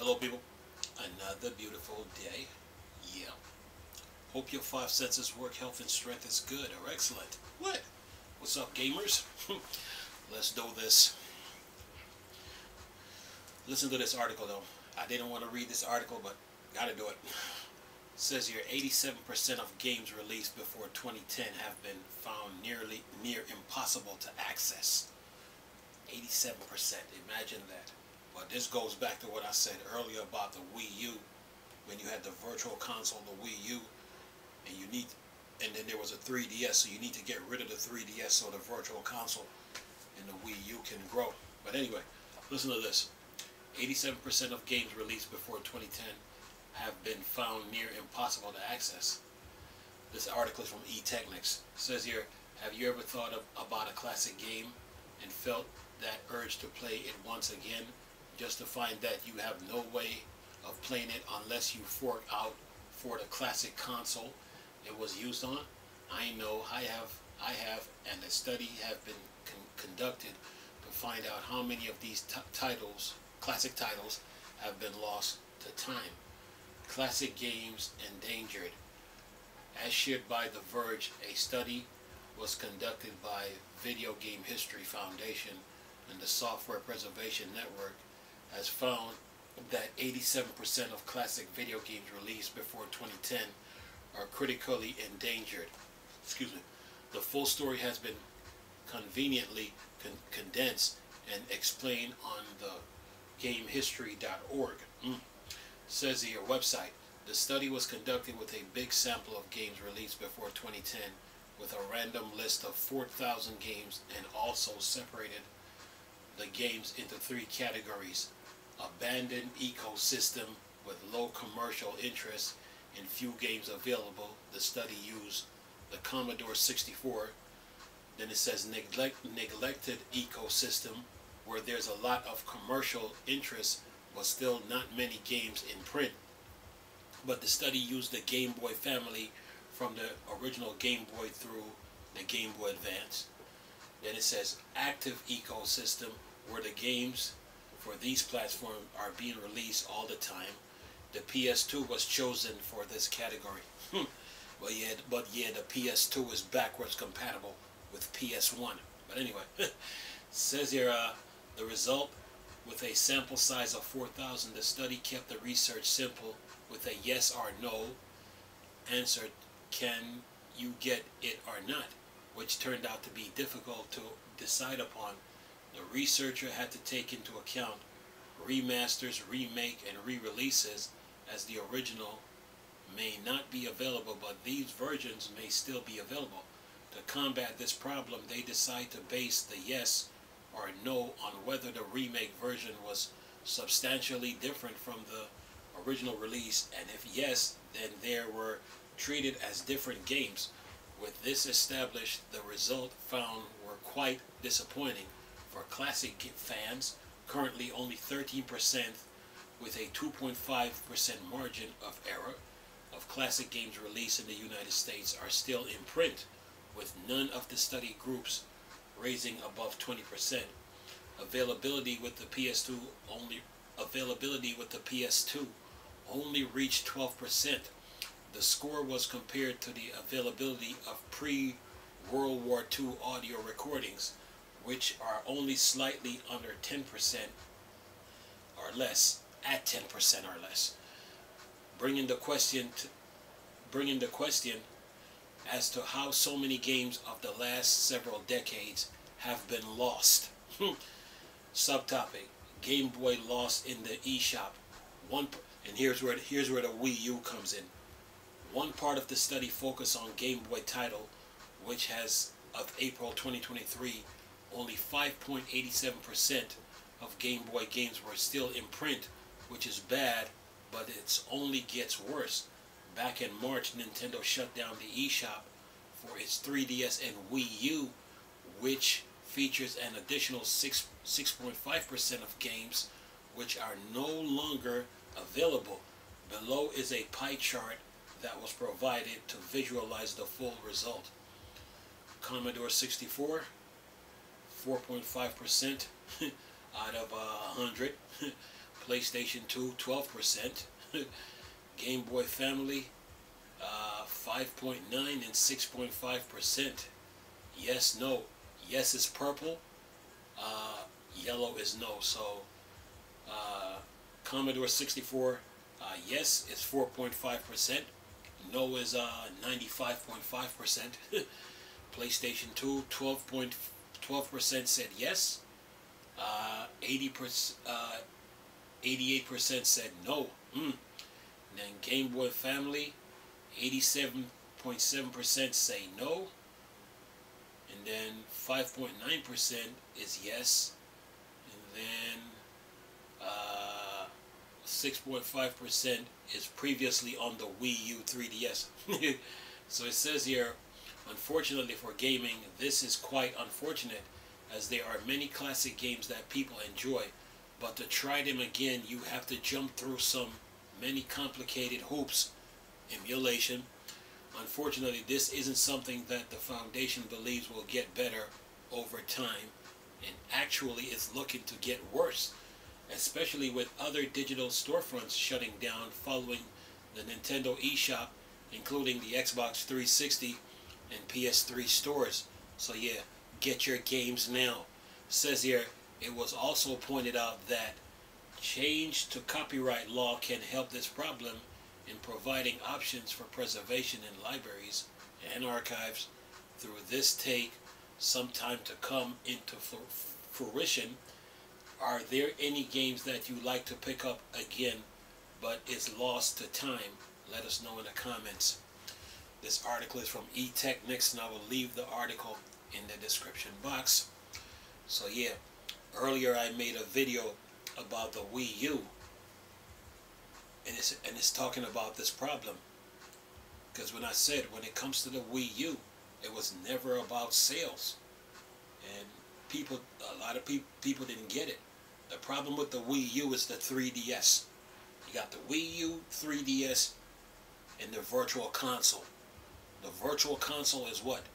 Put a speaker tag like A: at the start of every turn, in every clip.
A: Hello people, another beautiful day. Yeah. Hope your five senses work, health and strength is good or excellent. What? What's up gamers? Let's do this. Listen to this article though. I didn't want to read this article, but gotta do it. It says here 87% of games released before 2010 have been found near impossible to access. 87%. Imagine that. But this goes back to what I said earlier about the Wii U. When you had the virtual console, the Wii U, and then there was a 3DS, so you need to get rid of the 3DS so the virtual console and the Wii U can grow. But anyway, listen to this. 87% of games released before 2010 have been found near impossible to access. This article is from eTechnics. It says here, have you ever thought about a classic game and felt that urge to play it once again, just to find that you have no way of playing it unless you fork out for the classic console it was used on? I know I have, and a study have been conducted to find out how many of these classic titles, have been lost to time. Classic games endangered. As shared by The Verge, a study was conducted by Video Game History Foundation and the Software Preservation Network has found that 87% of classic video games released before 2010 are critically endangered. Excuse me. The full story has been conveniently condensed and explained on the gamehistory.org. Says here, website. The study was conducted with a big sample of games released before 2010 with a random list of 4,000 games, and also separated the games into three categories: abandoned ecosystem with low commercial interest and few games available. The study used the Commodore 64. Then it says neglected ecosystem, where there's a lot of commercial interest but still not many games in print. But the study used the Game Boy family from the original Game Boy through the Game Boy Advance. Then it says active ecosystem, where the games for these platforms are being released all the time. The PS2 was chosen for this category. But yeah, the PS2 is backwards compatible with PS1. But anyway, says here the result, with a sample size of 4,000, the study kept the research simple with a yes or no answer, can you get it or not, which turned out to be difficult to decide upon. The researcher had to take into account remasters, remake, and re-releases, as the original may not be available, but these versions may still be available. To combat this problem, they decide to base the yes or no on whether the remake version was substantially different from the original release, and if yes, then they were treated as different games. With this established, the result found were quite disappointing for classic fans. Currently only 13%, with a 2.5% margin of error, of classic games released in the United States are still in print, with none of the study groups raising above 20%. Availability with the PS2 only reached 12%. The score was compared to the availability of pre-World War II audio recordings, which are only slightly under 10% or less, at 10% or less, bringing the question as to how so many games of the last several decades have been lost. Subtopic: Game Boy lost in the eShop. And here's where the Wii U comes in. One part of the study focused on Game Boy title, which has, of April 2023, only 5.87% of Game Boy games were still in print, which is bad, but it only gets worse. Back in March, Nintendo shut down the eShop for its 3DS and Wii U, which features an additional 6.5% of games which are no longer available. Below is a pie chart that was provided to visualize the full result. Commodore 64, 4.5% out of 100. PlayStation 2, 12%. Game Boy Family, 5.9 and 6.5%. Yes, no. Yes is purple. Yellow is no. So, Commodore 64, yes is 4.5%. No is 95.5%. PlayStation 2, 12% said yes. 88% said no. And then Game Boy Family, 87.7% say no. And then 5.9% is yes. And then 6.5% is previously on the Wii U 3DS. So it says here, unfortunately for gaming, this is quite unfortunate, as there are many classic games that people enjoy, but to try them again you have to jump through many complicated hoops. Emulation. Unfortunately, this isn't something that the Foundation believes will get better over time, and actually is looking to get worse, especially with other digital storefronts shutting down following the Nintendo eShop, including the Xbox 360 and PS3 stores. So yeah, get your games now. Says here, it was also pointed out that change to copyright law can help this problem in providing options for preservation in libraries and archives. Through this take some time to come into fruition. Are there any games that you like to pick up again but is lost to time? Let us know in the comments. This article is from eTechNix, and I will leave the article in the description box. So yeah, earlier I made a video about the Wii U, and it's talking about this problem, because when I said when it comes to the Wii U, it was never about sales, and a lot of people didn't get it. The problem with the Wii U is the 3DS. You got the Wii U, 3DS, and the Virtual Console. The Virtual Console is what?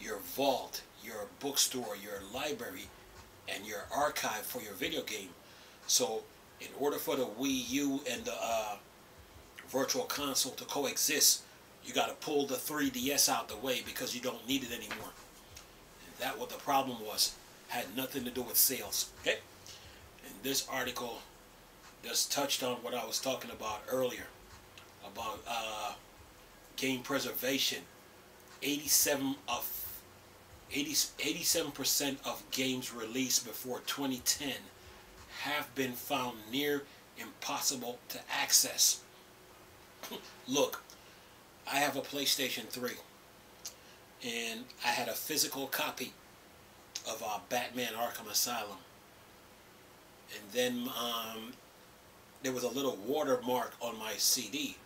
A: Your vault, your bookstore, your library, and your archive for your video game. So in order for the Wii U and the Virtual Console to coexist, you got to pull the 3DS out the way because you don't need it anymore. And that what the problem was. Had nothing to do with sales. Okay? And this article just touched on what I was talking about earlier about game preservation. 87% of games released before 2010 have been found near impossible to access. Look, I have a PlayStation 3, and I had a physical copy of Batman Arkham Asylum, and then there was a little watermark on my CD,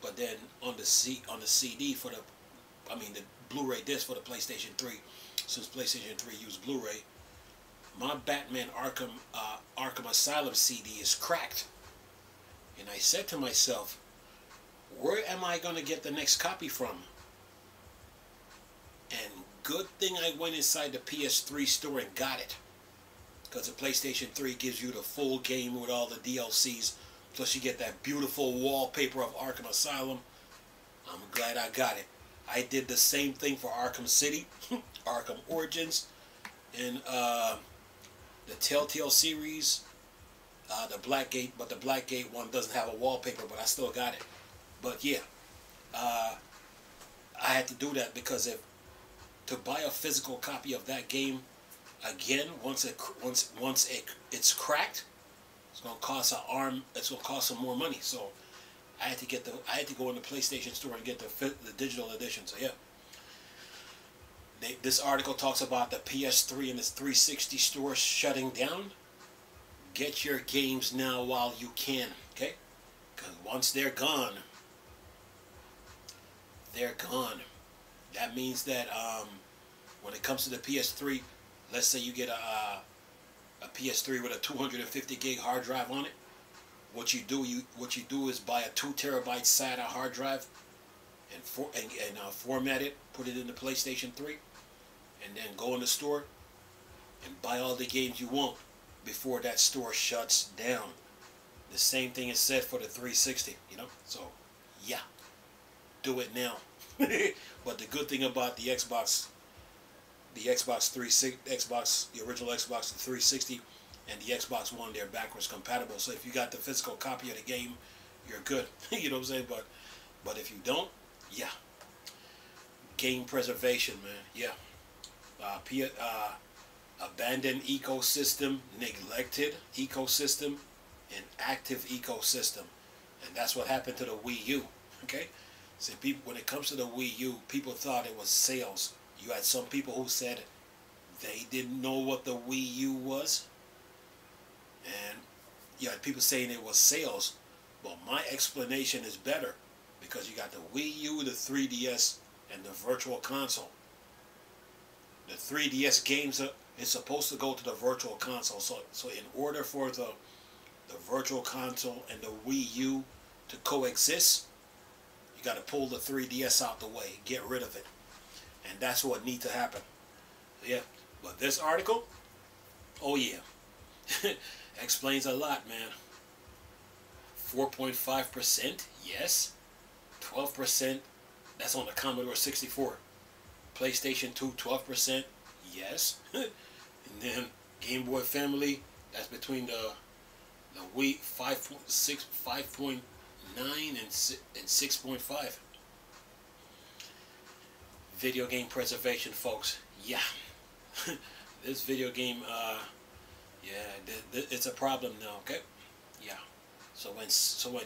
A: but then on the CD for the Blu-ray disc for the PlayStation 3, since PlayStation 3 used Blu-ray, my Batman Arkham Asylum CD is cracked. And I said to myself, where am I going to get the next copy from? And good thing I went inside the PS3 store and got it, because the PlayStation 3 gives you the full game with all the DLCs, plus you get that beautiful wallpaper of Arkham Asylum. I'm glad I got it. I did the same thing for Arkham City, Arkham Origins, and the Telltale series, the Blackgate, but the Blackgate one doesn't have a wallpaper, but I still got it. But yeah, I had to do that because to buy a physical copy of that game again, once it's cracked, it's gonna cost an arm. It's gonna cost some more money. So I had to go in the PlayStation store and get the digital edition. So yeah, this article talks about the PS3 and the 360 stores shutting down. Get your games now while you can, okay? Because once they're gone, they're gone. That means that when it comes to the PS3, let's say you get a PS3 with a 250 gig hard drive on it. What you do is buy a 2 terabyte SATA hard drive and format it, put it in the PlayStation 3, and then go in the store and buy all the games you want. before that store shuts down. The same thing is said for the 360, you know. So, yeah, do it now. But the good thing about the Xbox 360, the original Xbox 360, and the Xbox One, they're backwards compatible. So if you got the physical copy of the game, you're good. You know what I'm saying? But if you don't, yeah. Game preservation, man. Yeah. Abandoned ecosystem, neglected ecosystem, and active ecosystem. And that's what happened to the Wii U. Okay? See, people, when it comes to the Wii U, people thought it was sales. You had some people who said they didn't know what the Wii U was. And you had people saying it was sales. Well, my explanation is better, because you got the Wii U, the 3DS, and the Virtual Console. The 3DS games is supposed to go to the Virtual Console. So in order for the Virtual Console and the Wii U to coexist, you got to pull the 3DS out the way, get rid of it. And that's what needs to happen. Yeah, but this article, oh yeah, explains a lot, man. 4.5%, yes. 12%, that's on the Commodore 64. PlayStation 2, 12%, yes. And then Game Boy Family, that's between the Wii 5.6, 5.9 and 6.5. Video game preservation, folks. Yeah. This video game, it's a problem now, okay? Yeah. So when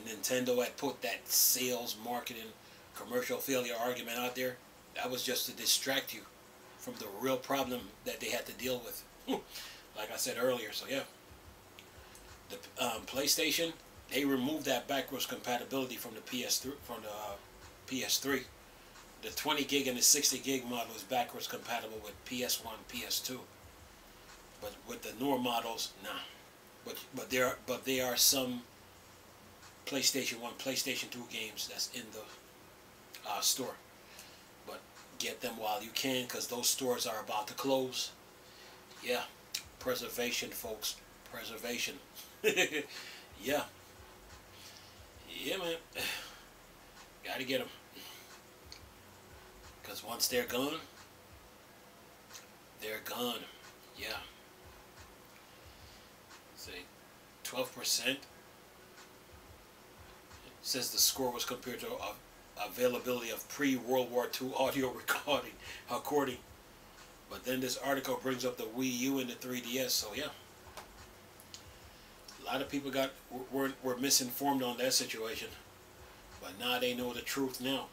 A: Nintendo had put that sales, marketing, commercial failure argument out there, that was just to distract you from the real problem that they had to deal with. Like I said earlier, so yeah. The PlayStation, they removed that backwards compatibility from the PS3. The 20 gig and the 60 gig model is backwards compatible with PS1, PS2. But with the newer models, nah. But there are some PlayStation 1, PlayStation 2 games that's in the store. But get them while you can, because those stores are about to close. Yeah, preservation, folks. Preservation. Yeah. Yeah, man. Gotta get them. Because once they're gone, they're gone. Yeah. See, 12%. Says the score was compared to availability of pre-World War II audio recording. But then this article brings up the Wii U and the 3DS, so yeah. A lot of people were misinformed on that situation. But now they know the truth now.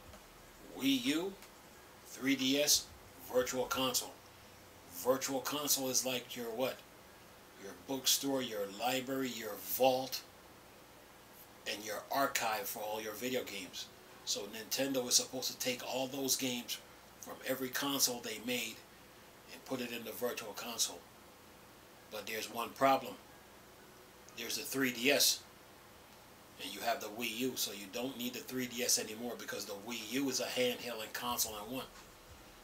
A: Wii U, 3DS, Virtual Console. Virtual Console is like your what? Your bookstore, your library, your vault, and your archive for all your video games. So Nintendo is supposed to take all those games from every console they made and put it in the Virtual Console. But there's one problem. There's the 3DS. And you have the Wii U, so you don't need the 3DS anymore, because the Wii U is a handheld and console in one.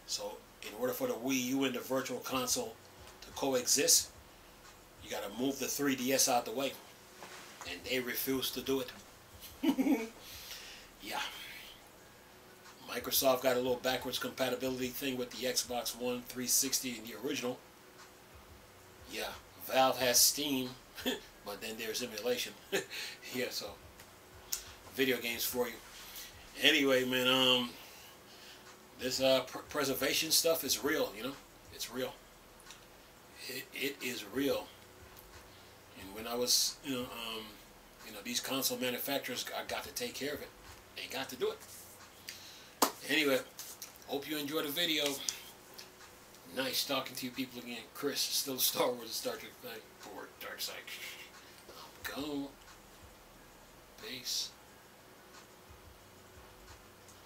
A: So in order for the Wii U and the Virtual Console to coexist, you got to move the 3DS out the way. And they refuse to do it. Yeah. Microsoft got a little backwards compatibility thing with the Xbox One, 360, and the original. Yeah. Valve has Steam, but then there's emulation. Yeah, so video games for you. Anyway, man, this preservation stuff is real, you know. It's real. It is real. And when I was, these console manufacturers, I got to take care of it. They got to do it. Anyway, hope you enjoyed the video. Nice talking to you people again. Chris, still Star Wars and Star Trek thing for Dark Side. Go. Peace.